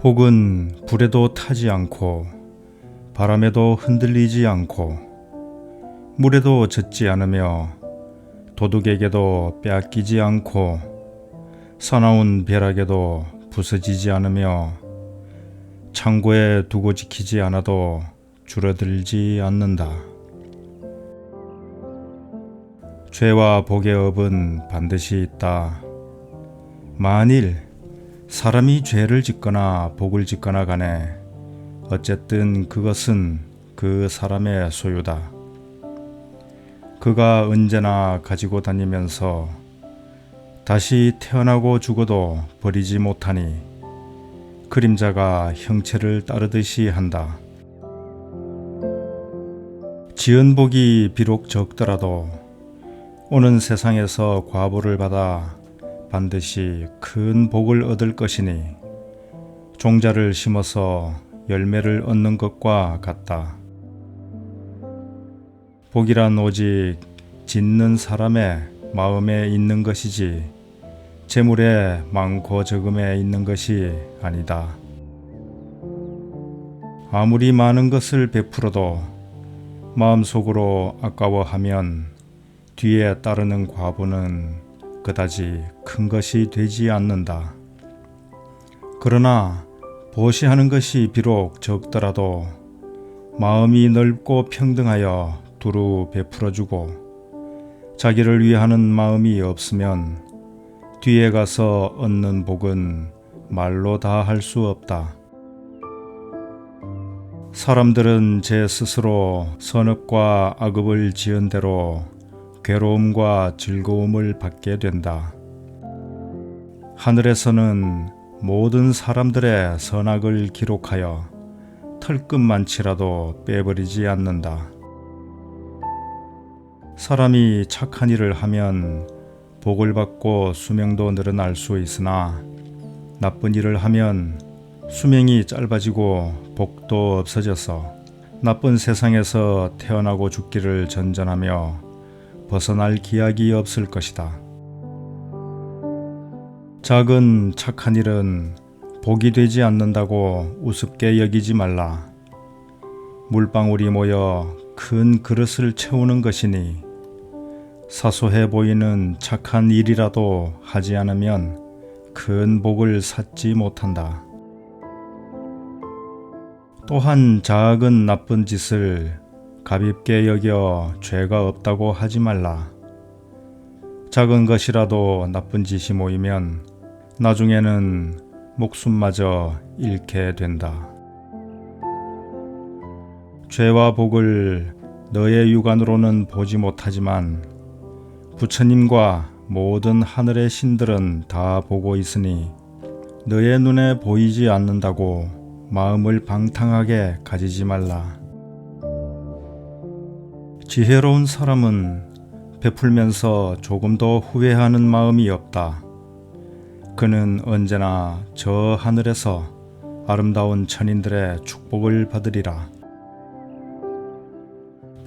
복은 불에도 타지 않고 바람에도 흔들리지 않고 물에도 젖지 않으며 도둑에게도 빼앗기지 않고 사나운 벼락에도 부서지지 않으며 창고에 두고 지키지 않아도 줄어들지 않는다. 죄와 복의 업은 반드시 있다. 만일 사람이 죄를 짓거나 복을 짓거나 간에 어쨌든 그것은 그 사람의 소유다. 그가 언제나 가지고 다니면서 다시 태어나고 죽어도 버리지 못하니 그림자가 형체를 따르듯이 한다. 지은 복이 비록 적더라도 오는 세상에서 과보를 받아 반드시 큰 복을 얻을 것이니 종자를 심어서 열매를 얻는 것과 같다. 복이란 오직 짓는 사람의 마음에 있는 것이지 재물의 많고 적음에 있는 것이 아니다. 아무리 많은 것을 베풀어도 마음속으로 아까워하면 뒤에 따르는 과보는 그다지 큰 것이 되지 않는다. 그러나 보시하는 것이 비록 적더라도 마음이 넓고 평등하여 두루 베풀어주고 자기를 위하는 마음이 없으면 뒤에 가서 얻는 복은 말로 다 할 수 없다. 사람들은 제 스스로 선업과 악업을 지은 대로 괴로움과 즐거움을 받게 된다. 하늘에서는 모든 사람들의 선악을 기록하여 털끝만치라도 빼버리지 않는다. 사람이 착한 일을 하면 복을 받고 수명도 늘어날 수 있으나 나쁜 일을 하면 수명이 짧아지고 복도 없어져서 나쁜 세상에서 태어나고 죽기를 전전하며 벗어날 기약이 없을 것이다. 작은 착한 일은 복이 되지 않는다고 우습게 여기지 말라. 물방울이 모여 큰 그릇을 채우는 것이니 사소해 보이는 착한 일이라도 하지 않으면 큰 복을 찾지 못한다. 또한 작은 나쁜 짓을 가볍게 여겨 죄가 없다고 하지 말라. 작은 것이라도 나쁜 짓이 모이면 나중에는 목숨마저 잃게 된다. 죄와 복을 너의 육안으로는 보지 못하지만 부처님과 모든 하늘의 신들은 다 보고 있으니 너의 눈에 보이지 않는다고 마음을 방탕하게 가지지 말라. 지혜로운 사람은 베풀면서 조금도 후회하는 마음이 없다. 그는 언제나 저 하늘에서 아름다운 천인들의 축복을 받으리라.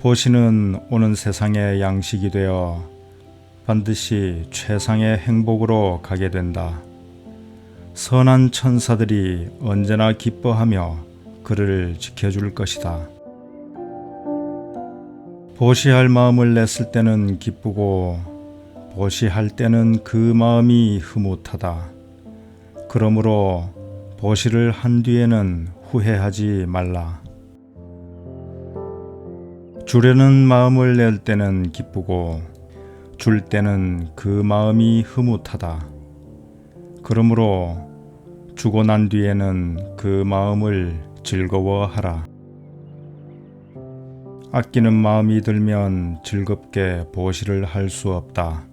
보시는 오는 세상의 양식이 되어 반드시 최상의 행복으로 가게 된다. 선한 천사들이 언제나 기뻐하며 그를 지켜줄 것이다. 보시할 마음을 냈을 때는 기쁘고 보시할 때는 그 마음이 흐뭇하다. 그러므로 보시를 한 뒤에는 후회하지 말라. 주려는 마음을 낼 때는 기쁘고 줄 때는 그 마음이 흐뭇하다. 그러므로 주고 난 뒤에는 그 마음을 즐거워하라. 아끼는 마음이 들면 즐겁게 보시를 할 수 없다.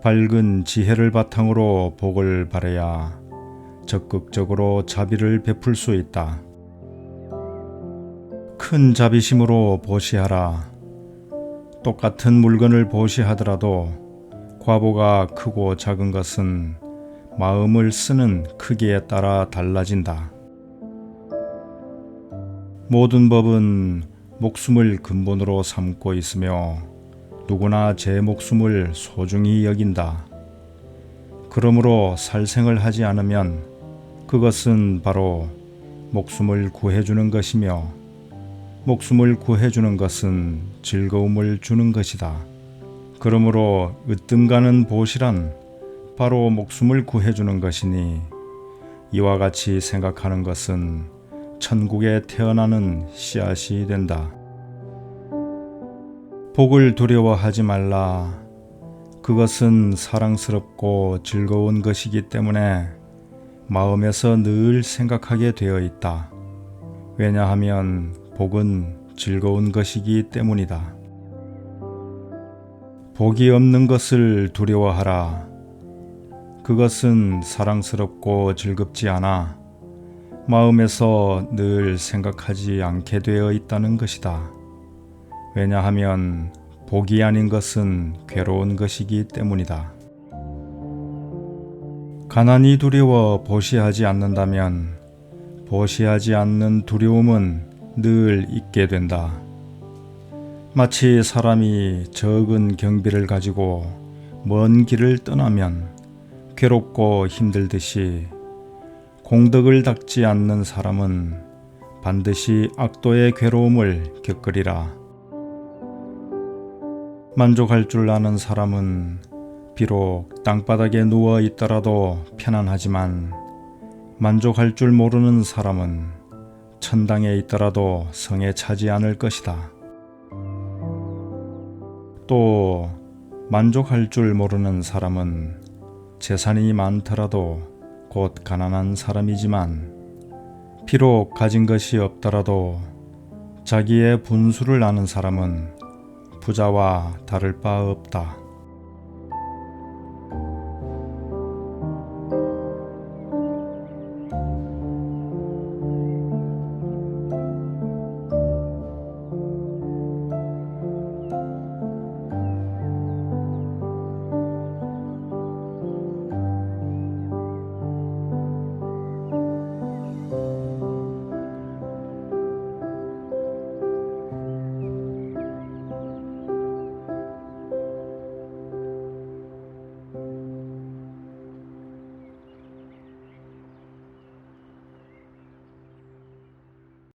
밝은 지혜를 바탕으로 복을 바라야 적극적으로 자비를 베풀 수 있다. 큰 자비심으로 보시하라. 똑같은 물건을 보시하더라도 과보가 크고 작은 것은 마음을 쓰는 크기에 따라 달라진다. 모든 법은 목숨을 근본으로 삼고 있으며 누구나 제 목숨을 소중히 여긴다. 그러므로 살생을 하지 않으면 그것은 바로 목숨을 구해주는 것이며, 목숨을 구해주는 것은 즐거움을 주는 것이다. 그러므로 으뜸가는 보시란 바로 목숨을 구해주는 것이니, 이와 같이 생각하는 것은 천국에 태어나는 씨앗이 된다. 복을 두려워하지 말라. 그것은 사랑스럽고 즐거운 것이기 때문에 마음에서 늘 생각하게 되어 있다. 왜냐하면 복은 즐거운 것이기 때문이다. 복이 없는 것을 두려워하라. 그것은 사랑스럽고 즐겁지 않아 마음에서 늘 생각하지 않게 되어 있다는 것이다. 왜냐하면 복이 아닌 것은 괴로운 것이기 때문이다. 가난이 두려워 보시하지 않는다면 보시하지 않는 두려움은 늘 있게 된다. 마치 사람이 적은 경비를 가지고 먼 길을 떠나면 괴롭고 힘들듯이 공덕을 닦지 않는 사람은 반드시 악도의 괴로움을 겪으리라. 만족할 줄 아는 사람은 비록 땅바닥에 누워 있더라도 편안하지만, 만족할 줄 모르는 사람은 천당에 있더라도 성에 차지 않을 것이다. 또 만족할 줄 모르는 사람은 재산이 많더라도 곧 가난한 사람이지만, 비록 가진 것이 없더라도 자기의 분수를 아는 사람은 부자와 다를 바 없다.